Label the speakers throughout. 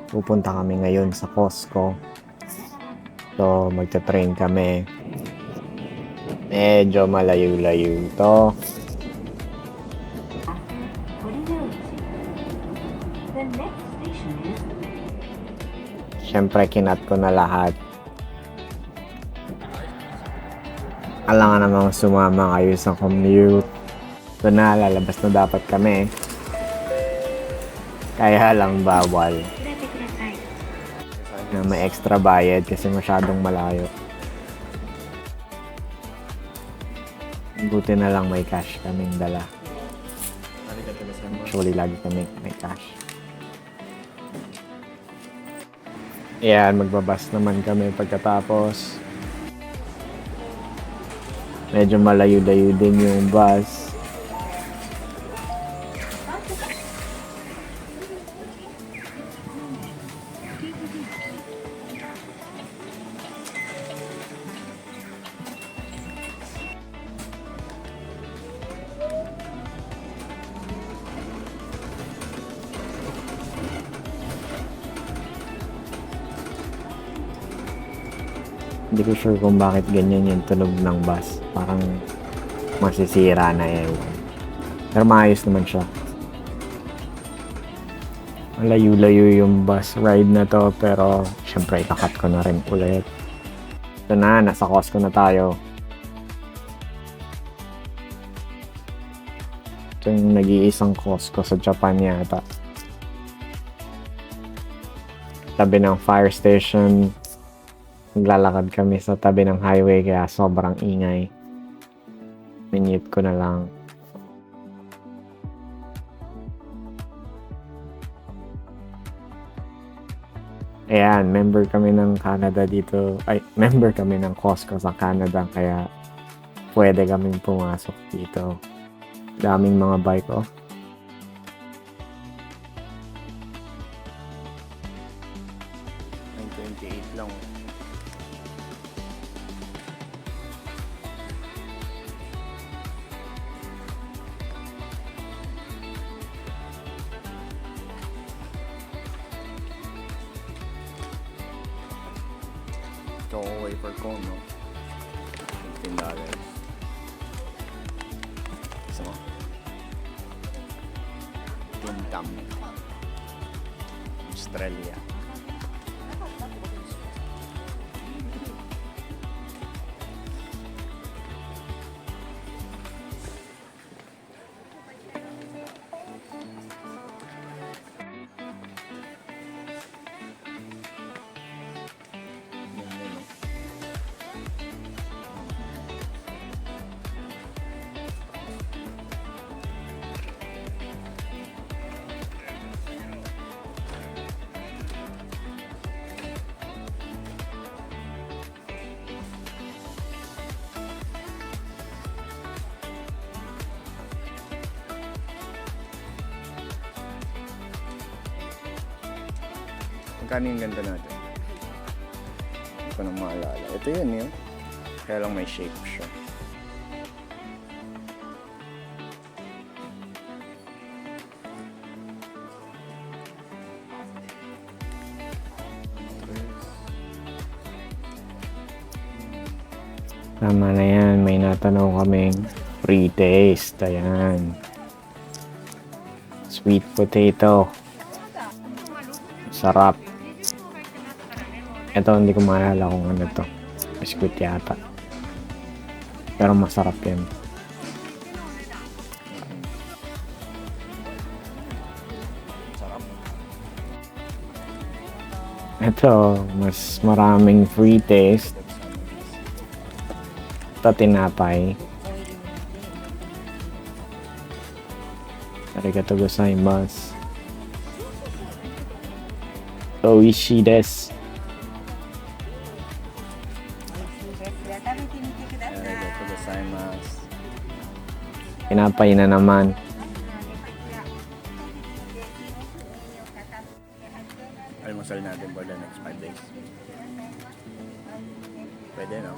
Speaker 1: Pupunta kami ngayon sa Costco. So, magta-train kami. Medyo malayo-layo to. Siyempre, kinat ko na lahat. Alangan namang sumama kayo sa commute. So na, lalabas na dapat kami. Kaya lang bawal. Na may extra bayad kasi masyadong malayo. Buti na lang may cash kaming dala. Actually, lagi kami may cash. Ayan, magbabas naman kami pagkatapos. Medyo malayo-layo din yung bus. Hindi ko sure kung bakit ganyan yung tunog ng bus. Parang masisira na ewan. Pero maayos naman siya. Malayo-layo yung bus ride na to, pero syempre ikakat ko na rin ulit. Ito na, nasa Costco na tayo. Ito yung nag-iisang Costco sa Japan yata. Tabi ng fire station. Naglalakad kami sa tabi ng highway kaya sobrang ingay. Minute ko na lang. Ayan, member kami ng Canada dito. Ay, member kami ng Costco sa Canada kaya pwede kaming pumasok dito. Daming mga bike, oh. $28 lang. Choco wafer cone, no? $15. Gusto mo? Tuntam. Australia. Magkano yung ganda natin? Hindi ko na maalala. Ito yun yun. Kaya lang may shape siya. Tama na yan. May natanaw kaming free taste. Ayan. Sweet potato. Sarap. Ito hindi ko maalala kung ano to. Biscuit yata. Pero masarap yan. Sarap. Ito, mas maraming free taste. Ito tinapay. Arigatou gozaimasu. Oishii desu. Arigatou gozaimasu. Tinapay na naman. Almusal natin for the next 5 days. Pwede, no?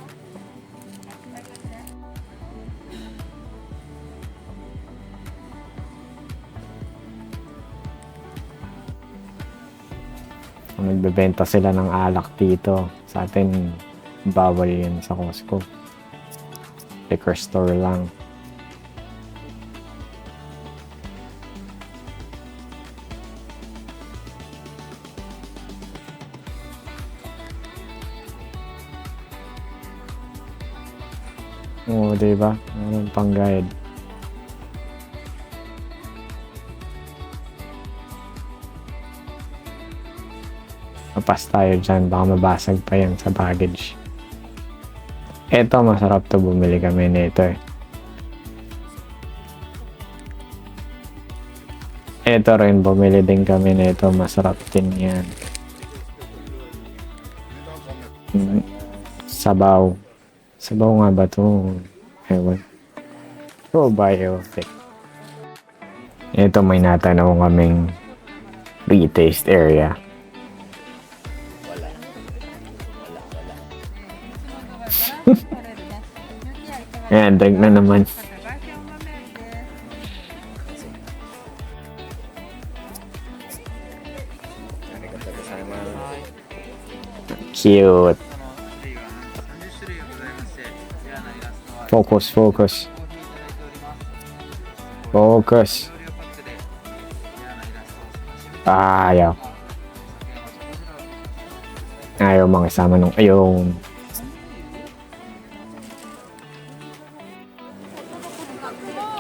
Speaker 1: Kung nagbebenta sila ng alak dito, sa atin, bawal yan sa Costco. Liquor store lang. Oo, diba? Meron pang guide. Mapas tayo dyan, baka mabasag pa yan sa baggage. Eto, masarap to, bumili kami nito eh. Eto rin, bumili din kami nito, masarap din yan. Sabaw. Sabaw nga ba to? Ewan. Probiotic. Ito, may natanong kaming free taste area. Ayan, drink na naman. Cute. Focus, focus. Focus. Ayaw. Ayaw makisama nung ayun.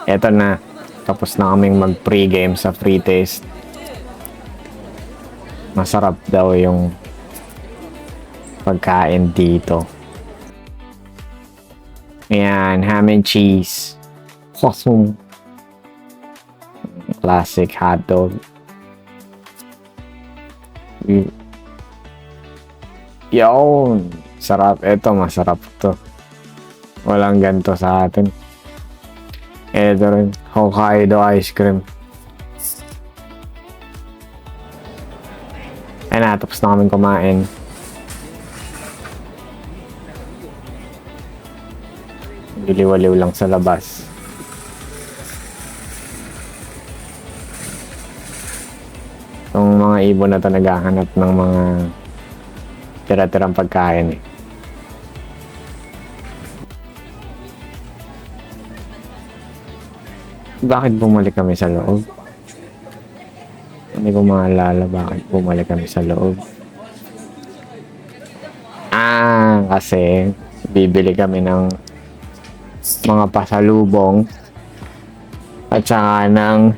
Speaker 1: Eto na. Tapos na kaming mag-pre-game sa free taste. Masarap daw yung pagkain dito. Ayan, ham and cheese. Awesome. Classic hotdog. Yun. Sarap. Ito, masarap to. Walang ganito sa atin. Ito rin. Hokkaido ice cream. Ayan na, tapos na kaming kumain. Diliwaliw lang sa labas. Itong mga ibon na to naghahanap ng mga tira-tirang pagkain eh. Bakit bumalik kami sa loob? Hindi ko maalala bakit bumalik kami sa loob. Kasi bibili kami ng mga pasalubong at saka ng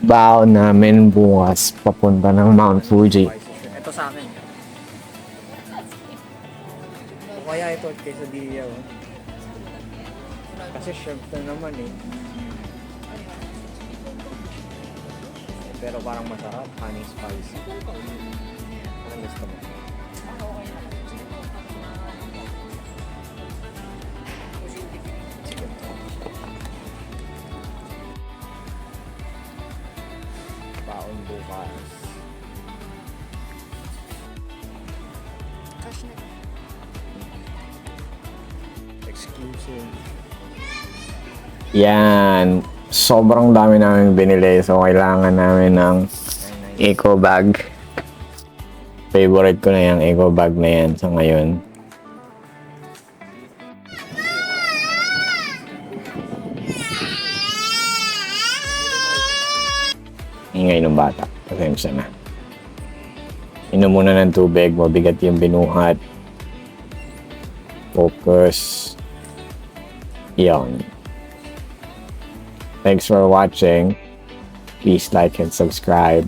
Speaker 1: baon namin bukas papunta ng Mount Fuji.
Speaker 2: Ito sa akin. O kaya ito quesadilla. Kasi shrimp na naman eh. Pero parang masarap, honey spicy. Anong gusto mo? Baon bukas. Exclusive.
Speaker 1: Yan. Sobrang dami namin binili. So, kailangan namin ng eco bag. Favorite ko na yung eco bag na yan sa ngayon. Ingay ng bata. Pasensya na. Inom muna ng tubig. Mabigat yung binuhat. Focus. Yan. Thanks for watching. Please like and subscribe.